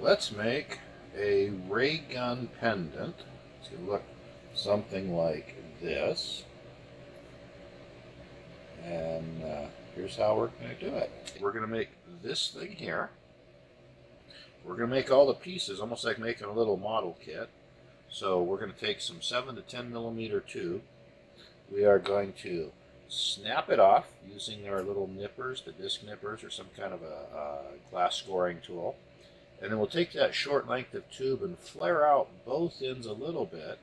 Let's make a ray gun pendant. It's going to look something like this. And here's how we're going to do it. We're going to make this thing here. We're going to make all the pieces almost like making a little model kit. So we're going to take some 7 to 10 millimeter tube. We are going to snap it off using our little nippers, the disc nippers, or some kind of a glass scoring tool. And then we'll take that short length of tube and flare out both ends a little bit,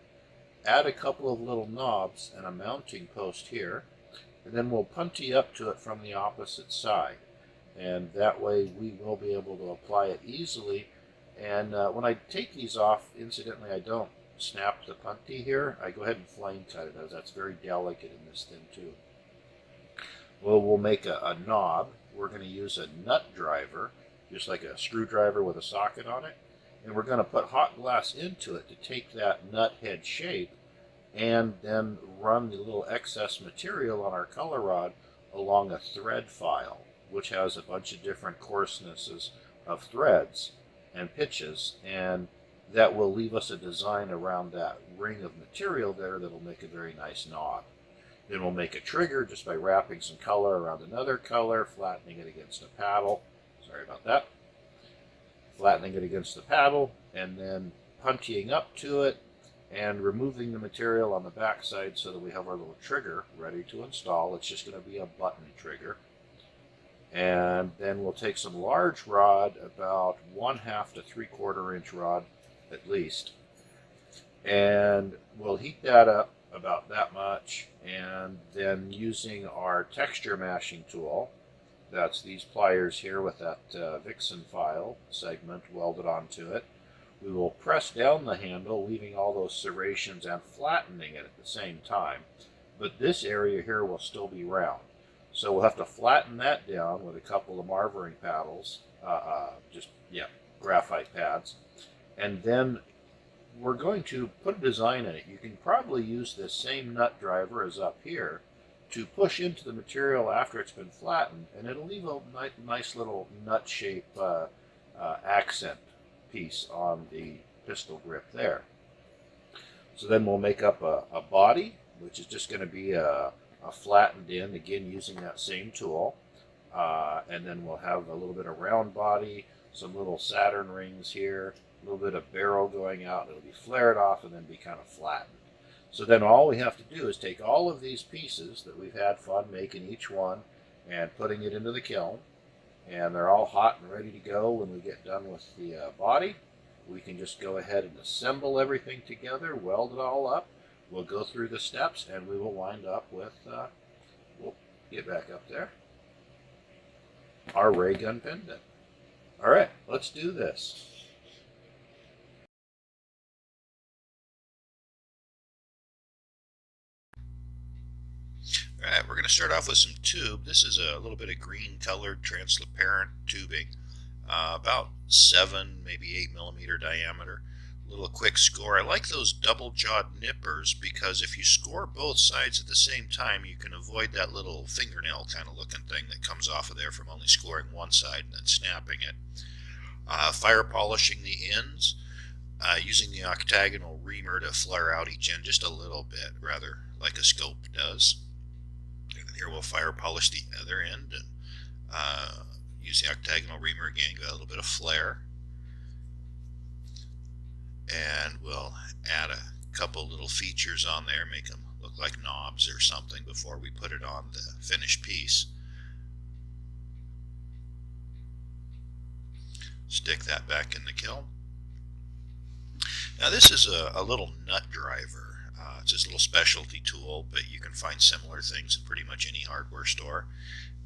add a couple of little knobs and a mounting post here, and then we'll puntee up to it from the opposite side. And that way we will be able to apply it easily. And when I take these off, incidentally, I don't snap the puntee here. I go ahead and flame cut it, as that's very delicate in this thin tube. Well, we'll make a knob. We're going to use a nut driver, just like a screwdriver with a socket on it. And we're going to put hot glass into it to take that nut head shape and then run the little excess material on our color rod along a thread file, which has a bunch of different coarsenesses of threads and pitches, and that will leave us a design around that ring of material there that'll make a very nice knob. Then we'll make a trigger just by wrapping some color around another color, flattening it against a paddle. Sorry about that. Flattening it against the paddle, and then punteeing up to it and removing the material on the back side so that we have our little trigger ready to install. It's just going to be a button trigger. And then we'll take some large rod, about 1/2 to 3/4 inch rod at least, and we'll heat that up about that much, and then using our texture mashing tool, that's these pliers here with that Vixen file segment welded onto it, we will press down the handle, leaving all those serrations and flattening it at the same time. But this area here will still be round. So we'll have to flatten that down with a couple of marvering paddles, graphite pads. And then we're going to put a design in it. You can probably use this same nut driver as up here to push into the material after it's been flattened, and it'll leave a nice little nut shape accent piece on the pistol grip there. So then we'll make up a body, which is just going to be a flattened end, again using that same tool. And then we'll have a little bit of round body, some little Saturn rings here, a little bit of barrel going out. It'll be flared off and then be kind of flattened. So then all we have to do is take all of these pieces that we've had fun making each one and putting it into the kiln. And they're all hot and ready to go when we get done with the body. We can just go ahead and assemble everything together, weld it all up. We'll go through the steps and we will wind up with, we'll get back up there, our ray gun pendant. All right, let's do this. All right, we're going to start off with some tube. This is a little bit of green colored transparent tubing, about 7, maybe 8 millimeter diameter. A little quick score. I like those double jawed nippers because if you score both sides at the same time, you can avoid that little fingernail kind of looking thing that comes off of there from only scoring one side and then snapping it. Fire polishing the ends, using the octagonal reamer to flare out each end just a little bit, rather like a scope does. And here we'll fire polish the other end and use the octagonal reamer again, get a little bit of flare. And we'll add a couple little features on there, make them look like knobs or something before we put it on the finished piece. Stick that back in the kiln. Now this is a little nut driver. It's just a little specialty tool, but you can find similar things in pretty much any hardware store.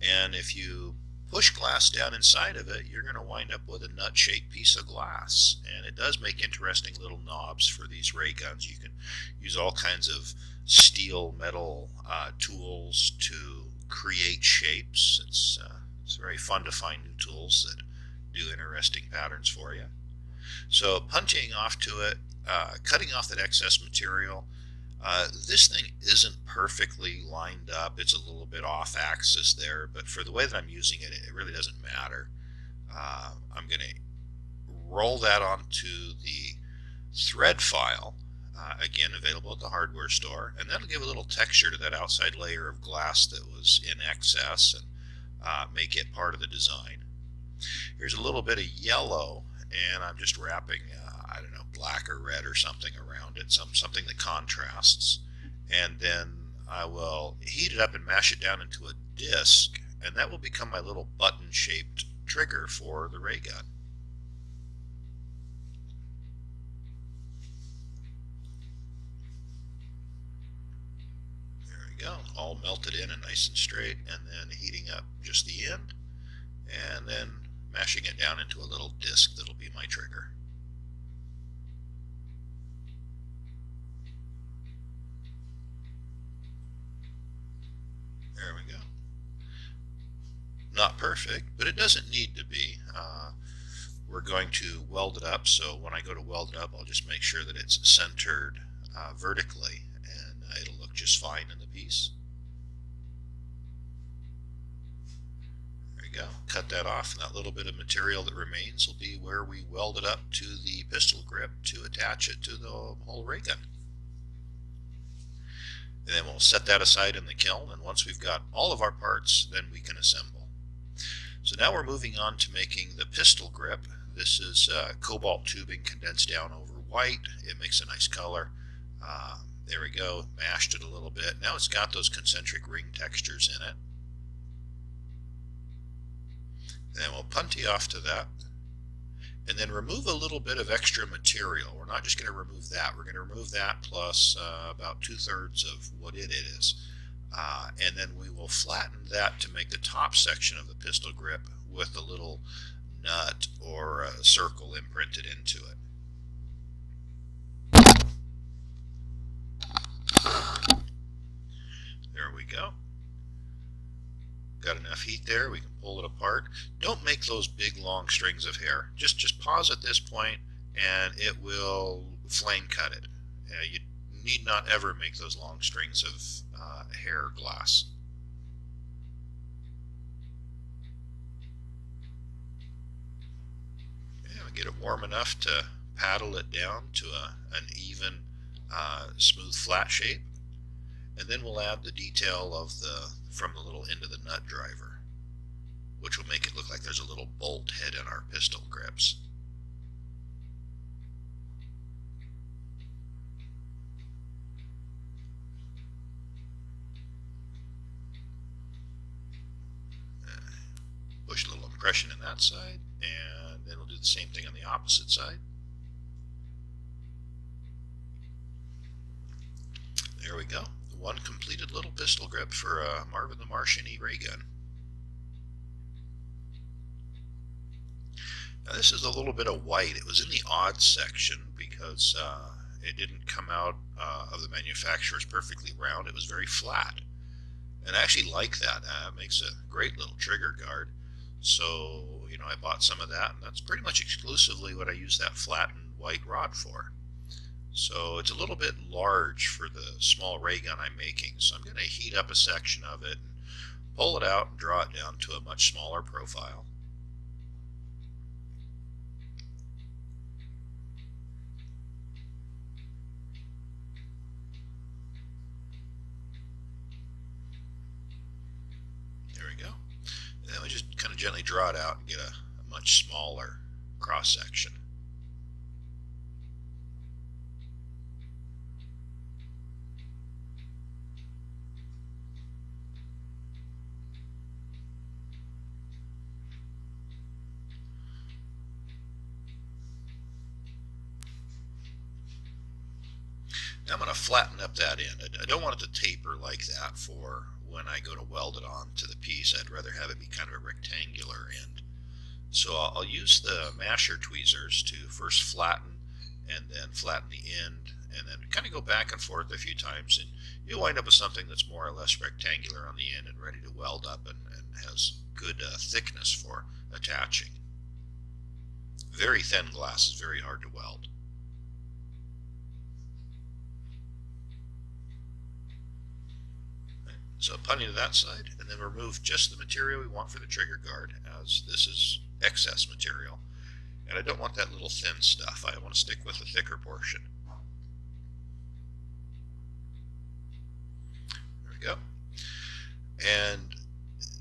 And if you push glass down inside of it, you're going to wind up with a nut-shaped piece of glass. And it does make interesting little knobs for these ray guns. You can use all kinds of steel, metal tools to create shapes. It's very fun to find new tools that do interesting patterns for you. So punching off to it, cutting off that excess material. This thing isn't perfectly lined up. It's a little bit off axis there, but for the way that I'm using it, it really doesn't matter. I'm going to roll that onto the thread file, again available at the hardware store, and that'll give a little texture to that outside layer of glass that was in excess and make it part of the design. Here's a little bit of yellow, and I'm just wrapping, I don't know, black or red or something around it, something that contrasts. And then I will heat it up and mash it down into a disc, and that will become my little button-shaped trigger for the ray gun. There we go, all melted in and nice and straight, and then heating up just the end, and then mashing it down into a little disc that'll be my trigger. There we go. Not perfect, but it doesn't need to be. We're going to weld it up, so when I go to weld it up, I'll just make sure that it's centered vertically, and it'll look just fine in the piece. There you go. Cut that off, and that little bit of material that remains will be where we weld it up to the pistol grip to attach it to the whole ray gun. And then we'll set that aside in the kiln, and once we've got all of our parts, then we can assemble. So now we're moving on to making the pistol grip. This is cobalt tubing condensed down over white. It makes a nice color. There we go, mashed it a little bit. Now it's got those concentric ring textures in it. Then we'll putty off to that. And then remove a little bit of extra material. We're not just going to remove that. We're going to remove that plus about 2/3 of what it is. And then we will flatten that to make the top section of the pistol grip with a little nut or a circle imprinted into it. There we go. Got enough heat there, we can pull it apart. Don't make those big long strings of hair. Just pause at this point and it will flame cut it. You need not ever make those long strings of hair glass. Yeah, we get it warm enough to paddle it down to an even smooth flat shape, and then we'll add the detail of from the little end of the nut driver, which will make it look like there's a little bolt head in our pistol grips. Push a little impression in that side, and then we'll do the same thing on the opposite side. There we go. One completed little pistol grip for Marvin the Martian ray gun. Now this is a little bit of white. It was in the odd section because it didn't come out of the manufacturer's perfectly round. It was very flat. And I actually like that. It makes a great little trigger guard. So, you know, I bought some of that, and that's pretty much exclusively what I use that flattened white rod for. So it's a little bit large for the small ray gun I'm making. So I'm going to heat up a section of it, and pull it out and draw it down to a much smaller profile. There we go. And then we just kind of gently draw it out and get a much smaller cross section. Now I'm going to flatten up that end. I don't want it to taper like that for when I go to weld it on to the piece. I'd rather have it be kind of a rectangular end. So I'll use the masher tweezers to first flatten and then flatten the end, and then kind of go back and forth a few times, and you'll wind up with something that's more or less rectangular on the end and ready to weld up and has good thickness for attaching. Very thin glass is very hard to weld. So putty to that side, and then remove just the material we want for the trigger guard, as this is excess material. And I don't want that little thin stuff. I want to stick with the thicker portion. There we go. And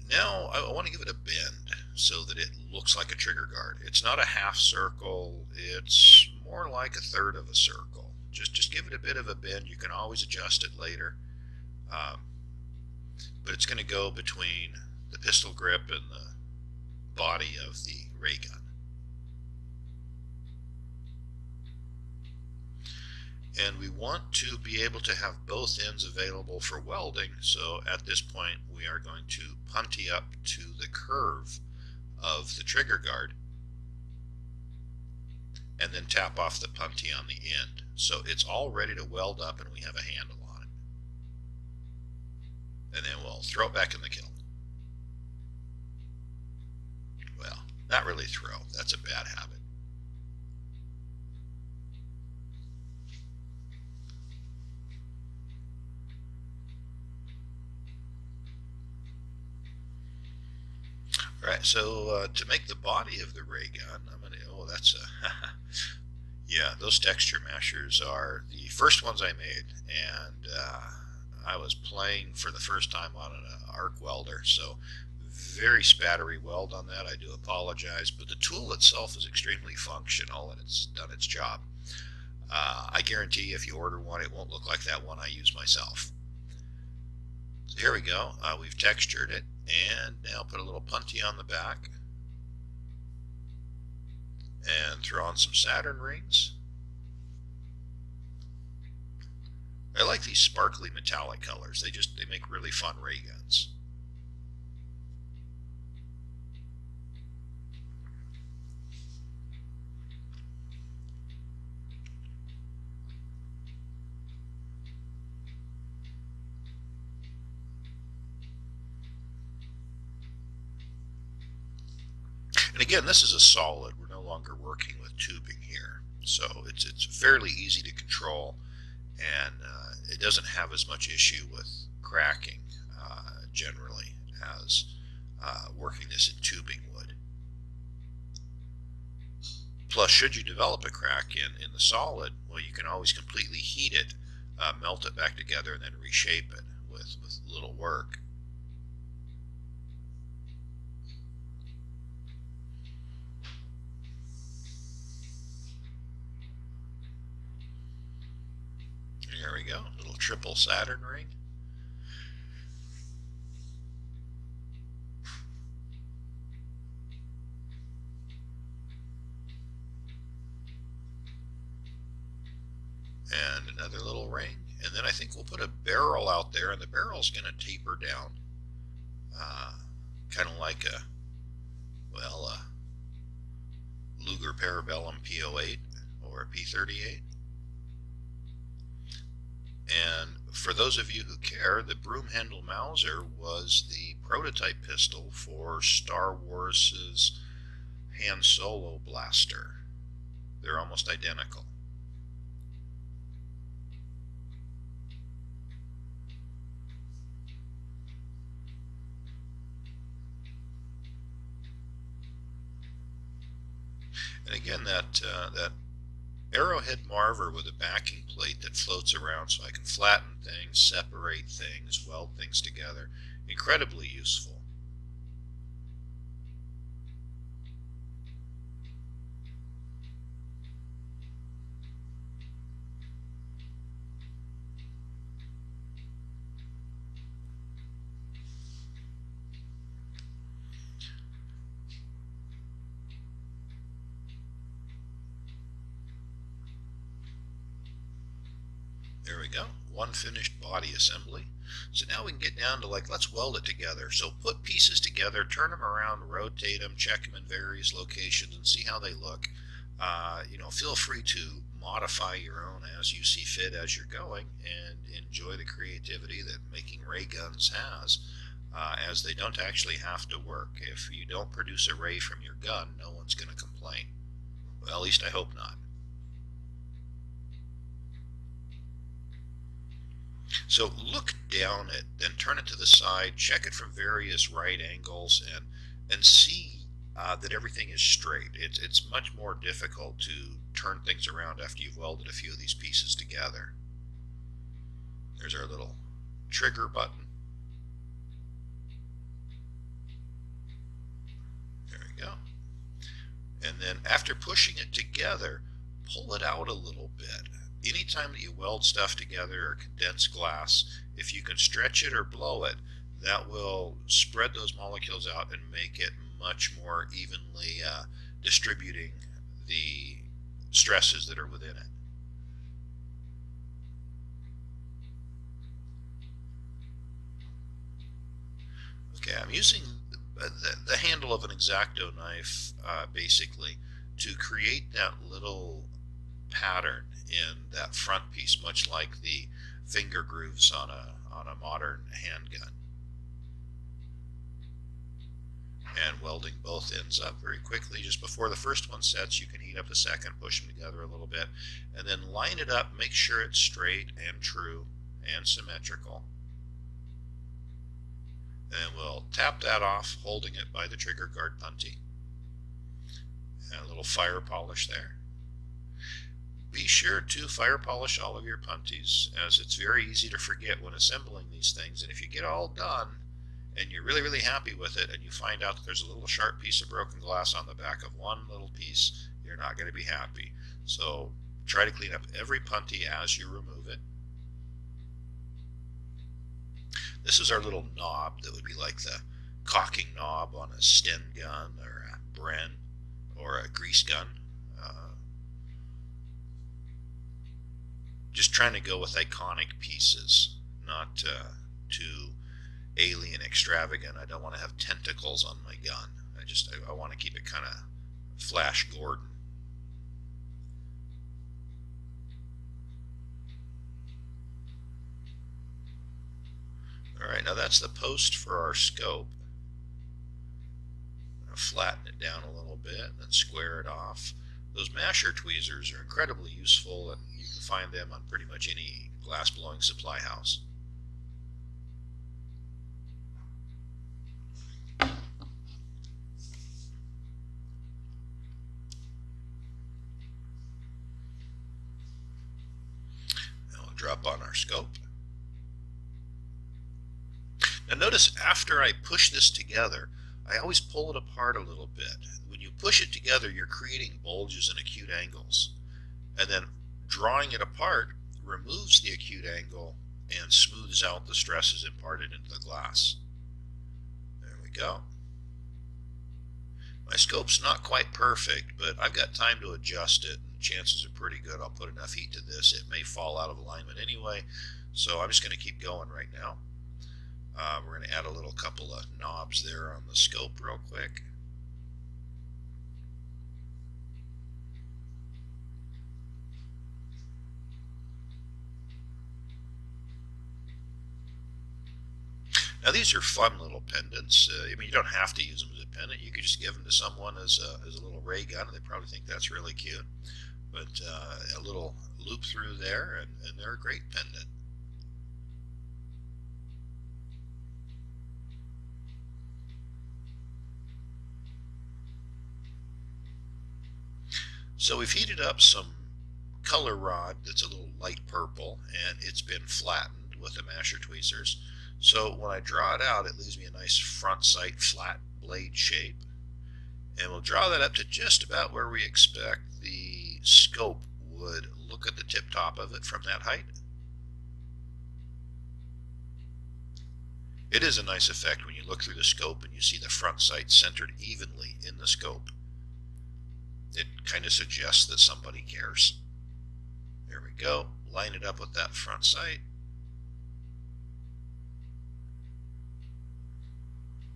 now I want to give it a bend so that it looks like a trigger guard. It's not a half circle, it's more like a third of a circle. Just give it a bit of a bend. You can always adjust it later. But it's going to go between the pistol grip and the body of the ray gun. And we want to be able to have both ends available for welding, so at this point we are going to punty up to the curve of the trigger guard and then tap off the punty on the end. So it's all ready to weld up and we have a handle on it. And then we'll throw it back in the kiln. Well, not really throw, that's a bad habit. Alright, so to make the body of the ray gun, I'm going to, oh, that's a, yeah, those texture mashers are the first ones I made, and I was playing for the first time on an arc welder, so very spattery weld on that. I do apologize, but the tool itself is extremely functional and it's done its job. I guarantee if you order one, it won't look like that one I use myself. So here we go. We've textured it, and now put a little punty on the back and throw on some Saturn rings. I like these sparkly metallic colors. They make really fun ray guns. And again, this is a solid. We're no longer working with tubing here, so it's fairly easy to control, and it doesn't have as much issue with cracking generally as working this in tubing would. Plus, should you develop a crack in the solid, well, you can always completely heat it, melt it back together, and then reshape it with little work. There we go, little triple Saturn ring. And another little ring. And then I think we'll put a barrel out there, and the barrel's going to taper down. Kind of like a, well, a Luger Parabellum P08 or a P38. And for those of you who care, the broom handle Mauser was the prototype pistol for Star Wars' Han Solo blaster. They're almost identical. And again, that arrowhead marver with a backing plate that floats around so I can flatten things, separate things, weld things together. Incredibly useful. There we go, one finished body assembly. So now we can get down to let's weld it together. So put pieces together, turn them around, rotate them, check them in various locations and see how they look. Feel free to modify your own as you see fit as you're going, and enjoy the creativity that making ray guns has, as they don't actually have to work. If you don't produce a ray from your gun, no one's going to complain. Well, at least I hope not. So look down it, then turn it to the side, check it from various right angles, and see that everything is straight. It's much more difficult to turn things around after you've welded a few of these pieces together. There's our little trigger button. There we go. And then after pushing it together, pull it out a little bit. Anytime that you weld stuff together or condense glass, if you can stretch it or blow it, that will spread those molecules out and make it much more evenly distributing the stresses that are within it. Okay, I'm using the handle of an X-Acto knife basically to create that little pattern in that front piece, much like the finger grooves on a modern handgun. And welding both ends up very quickly. Just before the first one sets, you can heat up the second, push them together a little bit, and then line it up, make sure it's straight and true and symmetrical. And we'll tap that off, holding it by the trigger guard puntee. And a little fire polish there. Be sure to fire polish all of your puntees, as it's very easy to forget when assembling these things. And if you get all done and you're really, really happy with it, and you find out that there's a little sharp piece of broken glass on the back of one little piece, you're not going to be happy. So try to clean up every puntee as you remove it. This is our little knob that would be like the cocking knob on a Sten gun or a Bren or a grease gun. Just trying to go with iconic pieces, not too alien extravagant. I don't want to have tentacles on my gun. I want to keep it kind of Flash Gordon. Alright, now that's the post for our scope. I'm going to flatten it down a little bit and then square it off. Those masher tweezers are incredibly useful, and you can find them on pretty much any glass blowing supply house. Now we'll drop on our scope. Now notice after I push this together, I always pull it apart a little bit. When you push it together, you're creating bulges and acute angles. And then drawing it apart removes the acute angle and smooths out the stresses imparted into the glass. There we go. My scope's not quite perfect, but I've got time to adjust it, and chances are pretty good I'll put enough heat to this. It may fall out of alignment anyway, so I'm just going to keep going right now. We're going to add a little couple of knobs there on the scope real quick. Now these are fun little pendants. I mean, you don't have to use them as a pendant. You could just give them to someone as a little ray gun, and they probably think that's really cute. But a little loop through there, and they're a great pendant. So we've heated up some color rod that's a little light purple, and it's been flattened with the masher tweezers. So when I draw it out, it leaves me a nice front sight flat blade shape. And we'll draw that up to just about where we expect the scope would look at the tip top of it from that height. It is a nice effect when you look through the scope and you see the front sight centered evenly in the scope. It kind of suggests that somebody cares. There we go. Line it up with that front sight.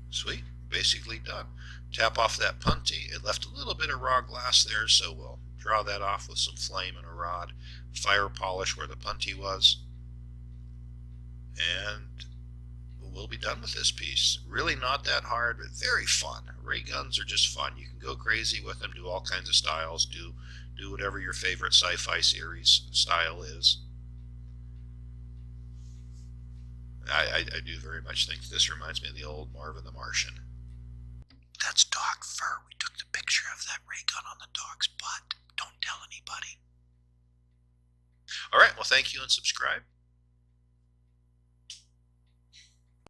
Sweet. Basically done. Tap off that puntee. It left a little bit of raw glass there, so we'll draw that off with some flame and a rod. Fire polish where the puntee was. And we'll be done with this piece. Really not that hard, but very fun. Ray guns are just fun. You can go crazy with them, do all kinds of styles, do whatever your favorite sci-fi series style is. I do very much think this reminds me of the old Marvin the Martian. That's dog fur. thank you and subscribe.